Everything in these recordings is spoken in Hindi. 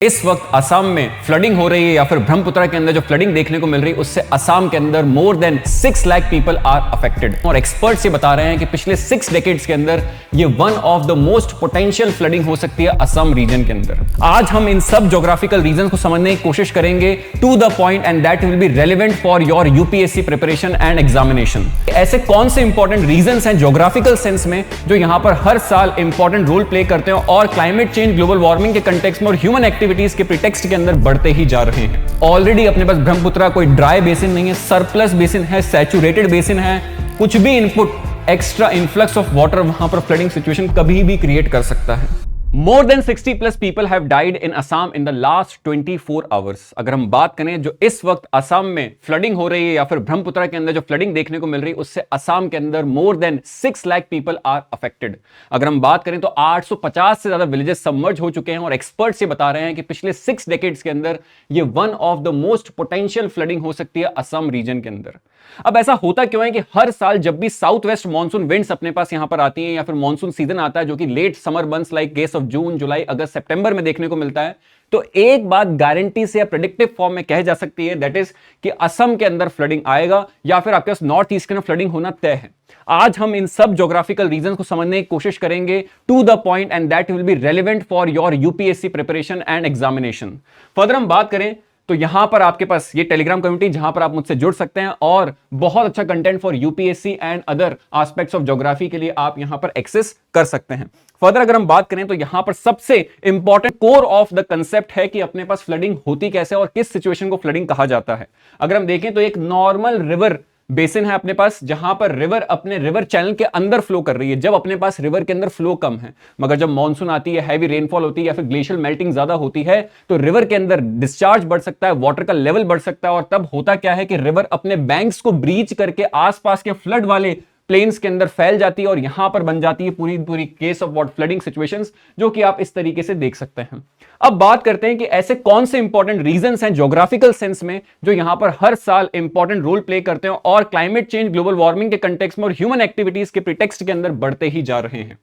इस वक्त असम में फ्लडिंग हो रही है या फिर ब्रह्मपुत्र के अंदर जो फ्लडिंग देखने को मिल रही है उससे असम के अंदर more than 6 lakh people are affected. और एक्सपर्ट्स ये बता रहे हैं कि पिछले 6 डेकेड्स के अंदर ये one of the most potential flooding हो सकती है असम रीजन के अंदर। आज हम इन सब ज्योग्राफिकल रीजंस को समझने की कोशिश करेंगे to the point and that will be relevant for your UPSC preparation and examination. ऐसे कौन से इंपॉर्टेंट रीजंस हैं ज्योग्राफिकल सेंस में जो यहां पर हर साल इंपॉर्टेंट रोल प्ले करते हैं और क्लाइमेट चेंज, ग्लोबल वार्मिंग के कंटेक्स्ट में और ह्यूमन एक्टिविटीज के प्रीटेक्स्ट के अंदर बढ़ते ही जा रहे हैं। ऑलरेडी अपने पास ब्रह्मपुत्र कोई ड्राई बेसिन नहीं है, सरप्लस बेसिन है, सैचुरेटेड बेसिन है। कुछ भी input extra influx of water वहां पर फ्लडिंग सिचुएशन कभी भी क्रिएट कर सकता है। More than 60 plus people have died in Assam in the last 24 hours। अगर हम बात करें जो इस वक्त असम में फ्लडिंग हो रही है या फिर ब्रह्मपुत्र के अंदर जो फ्लडिंग देखने को मिल रही है उससे असम के अंदर more than 6 lakh people are affected. अगर हम बात करें तो 850 से ज्यादा विलेजेस सबमर्ज हो चुके हैं और एक्सपर्ट्स ये बता रहे हैं कि पिछले 6 डेकेड्स के अंदर ये one of the most potential flooding हो सकती है असम रीजन के अंदर। अब ऐसा होता क्यों है कि हर साल जब भी साउथ वेस्ट मानसून विंड्स अपने पास यहां पर आती हैं या फिर मानसून सीजन आता है जो कि late summer months like case of June, जुलाई, अगस्त, सितंबर में देखने को मिलता है, तो एक बात गारंटी से या प्रेडिक्टिव फॉर्म में कह जा सकती है, दैट इज कि असम के अंदर फ्लडिंग आएगा या फिर आपके पास नॉर्थ ईस्ट के अंदर फ्लडिंग होना तय है। आज हम इन सब ज्योग्राफिकल रीजंस को समझने की कोशिश करेंगे to the point and that will be relevant for your UPSC preparation and examination. Further हम बात करें तो यहां पर आपके पास ये टेलीग्राम कम्युनिटी जहां पर आप मुझसे जुड़ सकते हैं और बहुत अच्छा content for UPSC and other aspects of geography के लिए आप यहां पर एक्सेस कर सकते हैं। फर्दर अगर हम बात करें तो यहां पर सबसे important core of the concept है कि अपने पास फ्लडिंग होती कैसे और किस सिचुएशन को फ्लडिंग कहा जाता है। अगर हम देखें तो एक नॉर्मल रिवर बेसिन है अपने पास जहां पर रिवर अपने रिवर चैनल के अंदर फ्लो कर रही है जब अपने पास रिवर के अंदर फ्लो कम है, मगर जब मानसून आती है, हैवी रेनफॉल होती है या फिर ग्लेशियल मेल्टिंग ज्यादा होती है तो रिवर के अंदर डिस्चार्ज बढ़ सकता है, वाटर का लेवल बढ़ सकता है और तब होता क्या है कि रिवर अपने बैंक्स को ब्रीच करके आसपास के फ्लड वाले प्लेन्स के अंदर फैल जाती है और यहां पर बन जाती है पूरी पूरी case of what flooding situations जो कि आप इस तरीके से देख सकते हैं। अब बात करते हैं कि ऐसे कौन से इंपॉर्टेंट रीजंस हैं ज्योग्राफिकल सेंस में जो यहां पर हर साल इंपॉर्टेंट रोल प्ले करते हैं और क्लाइमेट चेंज, ग्लोबल वार्मिंग के कंटेक्स्ट में और ह्यूमन एक्टिविटीज के प्रीटेक्स्ट के अंदर बढ़ते ही जा रहे हैं।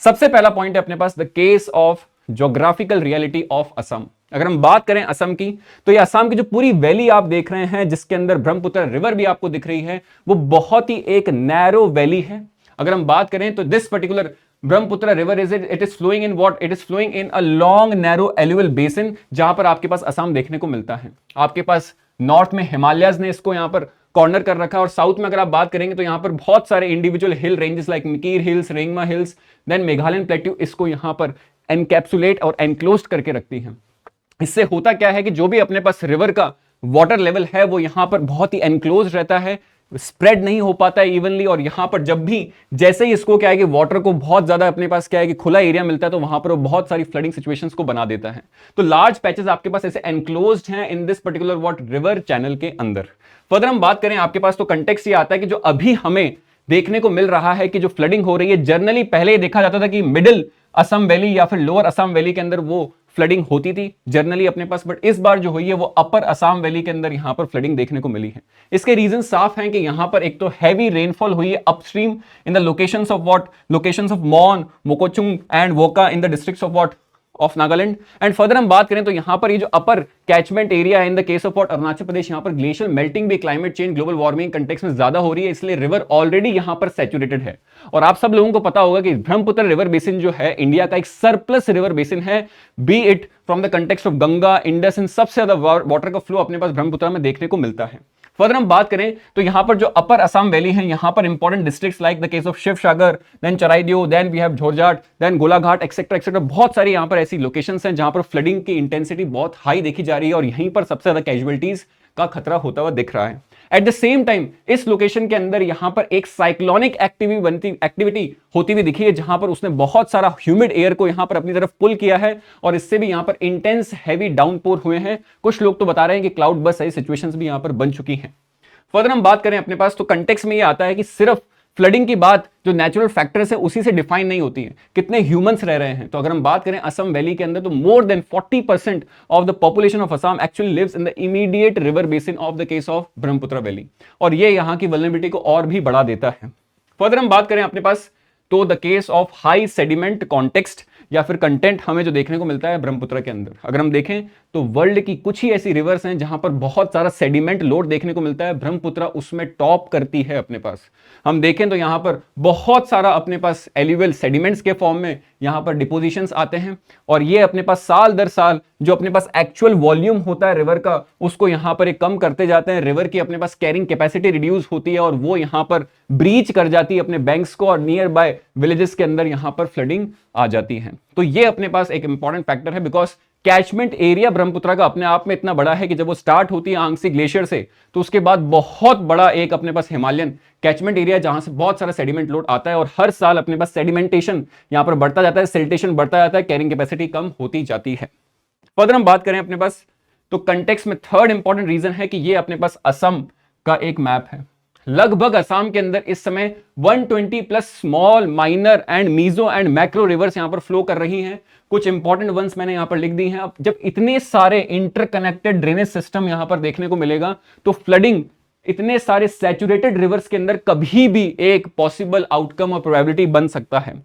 सबसे पहला पॉइंट है अपने पास the case of geographical reality of Assam. अगर हम बात करें असम की तो ये असम की जो पूरी वैली आप देख रहे हैं जिसके अंदर ब्रह्मपुत्र रिवर भी आपको दिख रही है वो बहुत ही एक नैरो वैली है। अगर हम बात करें तो this particular Brahmaputra river it is flowing in what it is flowing in a long narrow alluvial basin जहां पर आपके पास असम देखने को मिलता है। आपके पास नॉर्थ में हिमालयस ने इसको यहां पर कॉर्नर कर रखा है और साउथ में अगर आप बात करेंगे तो यहां पर बहुत सारे individual hill ranges like Mikir hills, Rengma hills, then Meghalayan plateau इसको यहां पर एनकैप्सुलेट और एनक्लोज करके रखती हैं। इससे होता क्या है कि जो भी अपने पास रिवर का वाटर लेवल है वो यहां पर बहुत ही एनक्लोज रहता है, स्प्रेड नहीं हो पाता है इवनली और यहां पर जब भी जैसे ही इसको क्या है कि वाटर को बहुत ज्यादा अपने पास क्या है कि खुला एरिया मिलता है तो वहां पर वो बहुत सारी फ्लडिंग सिचुएशंस को बना देता है। तो लार्ज पैचेस आपके पास ऐसे एनक्लोज्ड हैं in this particular what river channel के अंदर। फर्दर हम बात करें आपके पास तो कंटेक्स्ट ये आता है कि जो अभी हमें देखने को मिल रहा है कि जो फ्लडिंग हो रही है जनरली पहले देखा जाता था कि मिडिल असम वैली या फिर लोअर असम वैली के अंदर वो फ्लडिंग होती थी जनरली अपने पास, बट इस बार जो हुई है वो अपर असम वैली के अंदर यहां पर फ्लडिंग देखने को मिली है। इसके रीजन साफ हैं कि यहां पर एक तो हैवी रेनफॉल हुई है upstream in the locations of Mon, Mokokchung and Wokha in the districts of what of Nagaland. And further हम बात करें तो यहां पर ये जो अपर कैचमेंट एरिया है in the case of what Arunachal Pradesh, यहां पर ग्लेशियल मेल्टिंग भी climate change, global warming context में ज्यादा हो रही है, इसलिए रिवर ऑलरेडी यहां पर सैचुरेटेड है। और आप सब लोगों को पता होगा कि ब्रह्मपुत्र रिवर बेसिन जो है इंडिया का एक सरप्लस रिवर बेसिन है, be it from the context of Ganga, Indus, इन सबसे ज्यादा वाटर का फ्लो अपने पास ब्रह्मपुत्र में देखने को मिलता है। फर्दर हम बात करें तो यहां पर जो अपर असम वैली है यहां पर important districts like the case of Sivasagar, then Charaideo, then we have Jorhat, then Golaghat etcetera etcetera, बहुत सारी यहां पर ऐसी लोकेशंस हैं जहां पर फ्लडिंग की इंटेंसिटी बहुत हाई देखी जा रही है और यहीं पर सबसे ज्यादा कैजुअलिटीज का खतरा होता हुआ दिख रहा है। एट द सेम टाइम इस लोकेशन के अंदर यहां पर एक साइक्लोनिक एक्टिविटी होती हुई दिखी है जहां पर उसने बहुत सारा ह्यूमिड एयर को यहां पर अपनी तरफ पुल किया है और इससे भी यहां पर इंटेंस हैवी डाउनपोर हुए हैं। कुछ लोग तो बता रहे हैं कि क्लाउड बस ऐसी सिचुएशंस भी यहां पर बन चुकी हैं। फर्दर हम बात करें अपने पास तो कंटेक्स्ट में ये आता है कि सिर्फ फ्लडिंग की बात जो नेचुरल फैक्टर्स है उसी से डिफाइन नहीं होती है, कितने ह्यूमंस रह रहे हैं। तो अगर हम बात करें असम वैली के अंदर तो more than 40% of the population of Assam actually lives in the immediate river basin of the case of Brahmaputra valley और ये यहां की वल्नरेबिलिटी को और भी बढ़ा देता है। फर्दर हम बात करें अपने पास तो the case of high sediment context या फिर कंटेंट हमें जो देखने को मिलता है ब्रह्मपुत्र के अंदर, अगर हम देखें तो वर्ल्ड की कुछ ही ऐसी रिवर्स हैं जहां पर बहुत सारा सेडिमेंट लोड देखने को मिलता है, ब्रह्मपुत्र उसमें टॉप करती है अपने पास। हम देखें तो यहां पर बहुत सारा अपने पास एल्यूवियल सेडिमेंट्स के फॉर्म में यहां पर डिपोजिशंस आते हैं, और ये अपने पास साल दर साल जो अपने पास एक्चुअल वॉल्यूम होता है रिवर का, उसको यहां पर एक कम करते जाते हैं। रिवर की अपने पास कैरिंग कैपेसिटी रिड्यूस होती है और वो यहां पर ब्रीच कर जाती है अपने बैंक्स को, और नियर बाय विलेजेस के अंदर यहां पर फ्लडिंग आ जाती है। तो ये अपने पास एक इंपॉर्टेंट फैक्टर है, बिकॉज कैचमेंट एरिया ब्रह्मपुत्र का अपने आप में इतना बड़ा है कि जब वो स्टार्ट होती है आंगसी ग्लेशियर से, तो उसके बाद बहुत बड़ा एक अपने पास हिमालयन कैचमेंट एरिया जहां से बहुत सारा सेडिमेंट लोड आता है, और हर साल अपने पास सेडिमेंटेशन यहां पर बढ़ता जाता है, सिल्टेशन बढ़ता जाता है, कैरिंग कैपेसिटी कम होती जाती है। फर्दर हम बात करें अपने पास तो कंटेक्स्ट में थर्ड इंपॉर्टेंट रीजन है कि ये अपने पास असम का एक मैप है। लगभग असम के अंदर इस समय 120 plus small, minor and meso and macro rivers यहां पर फ्लो कर रही हैं। कुछ इंपॉर्टेंट वंस मैंने यहां पर लिख दी हैं। अब जब इतने सारे इंटरकनेक्टेड ड्रेनेज सिस्टम यहां पर देखने को मिलेगा तो फ्लडिंग इतने सारे सैचुरेटेड रिवर्स के अंदर कभी भी एक पॉसिबल आउटकम और प्रोबेबिलिटी बन सकता है।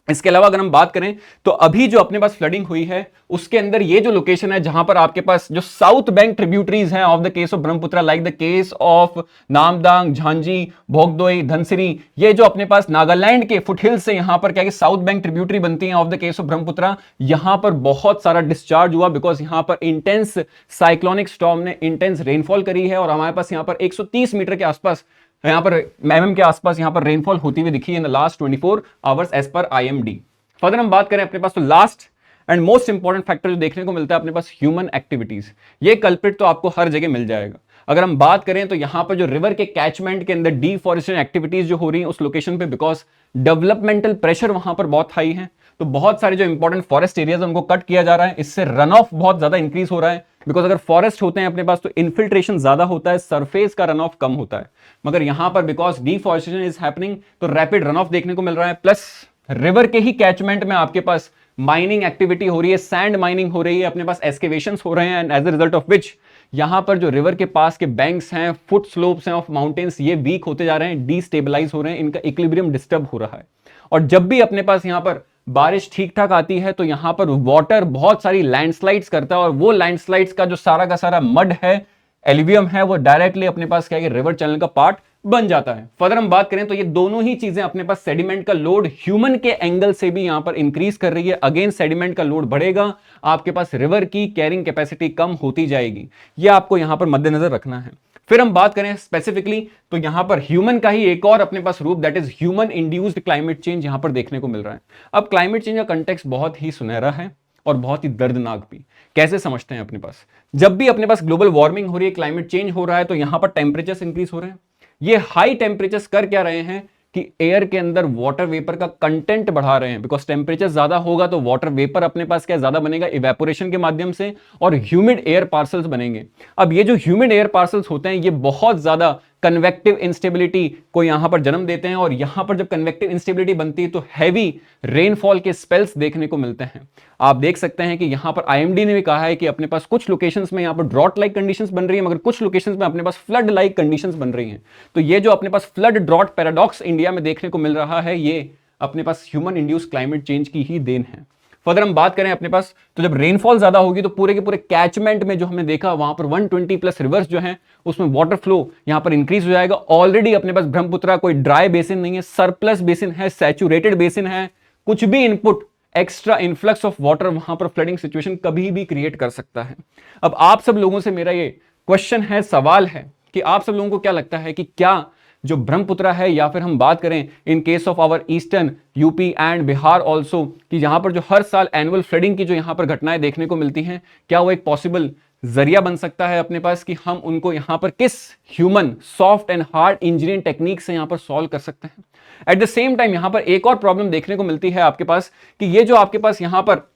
इसके अलावा अगर हम बात करें तो अभी जो अपने पास फ्लडिंग हुई है उसके अंदर ये जो लोकेशन है जहां पर आपके पास जो साउथ बैंक ट्रिब्यूटरीज हैं of the case of Brahmaputra, like the case of Namdang, Jhanji, Bhogdoi, Dhansiri, ये जो अपने पास नागालैंड के फुटहिल से यहां पर क्या साउथ बैंक ट्रिब्यूटरी बनती है of the case of Brahmaputra, यहां पर बहुत सारा डिस्चार्ज हुआ बिकॉज यहां पर इंटेंस साइक्लोनिक स्टॉर्म ने इंटेंस रेनफॉल करी है, और हमारे पास यहां पर 130 मीटर के आसपास यहां पर mm के आसपास यहां पर रेनफॉल होती हुई दिखी in the last 24 hours as per IMD। Further हम बात करें अपने पास तो last and most important factor जो देखने को मिलता है अपने पास ह्यूमन एक्टिविटीज। ये कल्प्रिट तो आपको हर जगह मिल जाएगा। अगर हम बात करें तो यहां पर जो रिवर के कैचमेंट के अंदर डिफॉरेस्टेशन एक्टिविटीज जो हो रही है उस लोकेशन पे, बिकॉज डेवलपमेंटल प्रेशर वहां पर बहुत हाई है, तो बहुत सारे जो इंपॉर्टेंट फॉरेस्ट एरियाज उनको कट किया जा रहा है। इससे रन ऑफ बहुत ज्यादा इंक्रीज हो रहा है, बिकॉज अगर फॉरेस्ट होते हैं अपने पास तो इन्फिल्ट्रेशन ज्यादा होता है, सरफेस का रन ऑफ कम होता है। मगर यहां पर बिकॉज डिफॉरेस्टेशन इज हैपनिंग तो रैपिड रन ऑफ देखने को मिल रहा है, प्लस रिवर के ही कैचमेंट में आपके पास माइनिंग एक्टिविटी हो रही है, सैंड माइनिंग हो रही है, अपने पास एस्केवेशंस हो रहे हैं, and as a result of which यहां पर जो रिवर के पास के बैंक्स हैं, फुट स्लोप्स हैं ऑफ माउंटेन्स, ये वीक होते जा रहे हैं, डीस्टेबलाइज हो रहे हैं, इनका इक्विलिब्रियम डिस्टर्ब हो रहा है। और जब भी अपने पास यहां पर बारिश ठीक ठाक आती है तो यहां पर वाटर बहुत सारी लैंडस्लाइड्स करता है, और वो लैंडस्लाइड्स का जो सारा मड है, एल्यूवियम है, वो डायरेक्टली अपने पास क्या है रिवर चैनल का पार्ट बन जाता है। फर्दर हम बात करें तो ये दोनों ही चीजें अपने पास सेडिमेंट का लोड ह्यूमन के एंगल से भी यहां पर इंक्रीज कर रही है। अगेन सेडिमेंट का लोड बढ़ेगा, आपके पास रिवर की कैरिंग कैपेसिटी कम होती जाएगी, ये आपको यहां पर मद्देनजर रखना है। फिर हम बात करें स्पेसिफिकली तो यहां पर ह्यूमन का ही एक और अपने पास रूप, that is human induced climate change यहां पर देखने को मिल रहा है। अब क्लाइमेट चेंज का कंटेक्स्ट बहुत ही सुनहरा है और बहुत ही दर्दनाक भी। कैसे समझते हैं अपने पास, जब भी अपने पास ग्लोबल वार्मिंग हो रही है, क्लाइमेट चेंज हो रहा है, तो यहां पर टेम्परेचर्स इंक्रीज हो रहे हैं। ये हाई टेम्परेचर्स कर क्या रहे हैं कि एयर के अंदर वाटर वेपर का कंटेंट बढ़ा रहे हैं, बिकॉज टेम्परेचर ज्यादा होगा तो वाटर वेपर अपने पास क्या ज्यादा बनेगा इवेपोरेशन के माध्यम से, और ह्यूमिड एयर पार्सल्स बनेंगे। अब ये जो ह्यूमिड एयर पार्सल्स होते हैं ये बहुत ज्यादा कन्वेक्टिव इंस्टेबिलिटी को यहां पर जन्म देते हैं, और यहां पर जब कन्वेक्टिव इंस्टेबिलिटी बनती है तो हैवी रेनफॉल के स्पेल्स देखने को मिलते हैं। आप देख सकते हैं कि यहां पर IMD ने भी कहा है कि अपने पास कुछ लोकेशंस में यहां पर ड्रॉट लाइक कंडीशंस बन रही है, मगर कुछ लोकेशंस में अपने पास फ्लड लाइक कंडीशंस बन रही हैं। तो ये जो अपने पास फ्लड ड्रॉट पैराडॉक्स इंडिया में देखने को मिल रहा है, ये अपने पास ह्यूमन इंड्यूस्ड क्लाइमेट चेंज की ही देन है। फर्दर हम बात करें अपने पास तो जब रेनफॉल ज्यादा होगी तो पूरे के पूरे कैचमेंट में जो हमने देखा वहां पर 120 प्लस रिवर्स जो हैं उसमें वाटर फ्लो यहां पर इंक्रीज हो जाएगा। ऑलरेडी अपने पास ब्रह्मपुत्र कोई ड्राई बेसिन नहीं है, सरप्लस बेसिन है, सैचुरेटेड बेसिन है। कुछ भी input extra influx of water वहां पर फ्लडिंग सिचुएशन कभी भी क्रिएट कर सकता है। अब आप सब लोगों से मेरा ये क्वेश्चन है, सवाल है कि आप सब लोगों को क्या लगता है कि क्या जो ब्रह्मपुत्र है, या फिर हम बात करें in case of our eastern UP and Bihar also, कि यहां पर जो हर साल एनुअल फ्लडिंग की जो यहां पर घटनाएं देखने को मिलती हैं, क्या वो एक पॉसिबल जरिया बन सकता है अपने पास कि हम उनको यहां पर किस human soft and hard engineering technique से यहां पर सॉल्व कर सकते हैं। एट द सेम टाइम यहां पर एक और प्रॉब्लम देखने को मिलती है आपके पास कि ये जो आपके पास यहां पर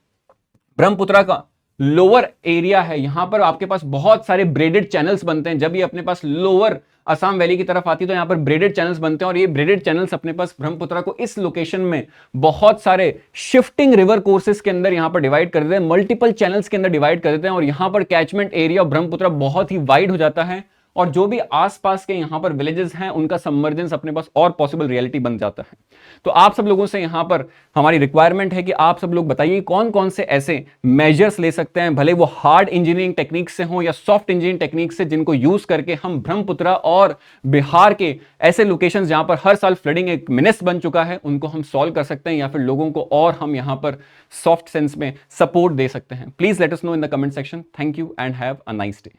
ब्रह्मपुत्र का लोअर एरिया है, यहां पर आपके पास बहुत सारे ब्रेडेड चैनल्स बनते हैं। जब ये अपने पास लोअर असम वैली की तरफ आती है तो यहां पर ब्रेडेड चैनल्स बनते हैं, और ये ब्रेडेड चैनल्स अपने पास ब्रह्मपुत्र को इस लोकेशन में बहुत सारे शिफ्टिंग रिवर कोर्सेज के अंदर यहां पर डिवाइड कर देते हैं, मल्टीपल चैनल्स के अंदर डिवाइड कर देते हैं, और यहां पर कैचमेंट एरिया ऑफ ब्रह्मपुत्र बहुत ही वाइड हो जाता है, और जो भी आसपास के यहां पर विलेजेस हैं उनका सबमर्जेंस अपने पास और पॉसिबल रियलिटी बन जाता है। तो आप सब लोगों से यहां पर हमारी रिक्वायरमेंट है कि आप सब लोग बताइए कौन कौन से ऐसे मेजर्स ले सकते हैं, भले वो हार्ड इंजीनियरिंग टेक्निक से हो या सॉफ्ट इंजीनियरिंग टेक्निक से, जिनको यूज करके हम ब्रह्मपुत्रा और बिहार के ऐसे लोकेशंस जहां पर हर साल फ्लडिंग एक मिनेस बन चुका है उनको हम सॉल्व कर सकते हैं, या फिर लोगों को और हम यहां पर सॉफ्ट सेंस में सपोर्ट दे सकते हैं। Please let us know in the comment section. Thank you and have a nice day.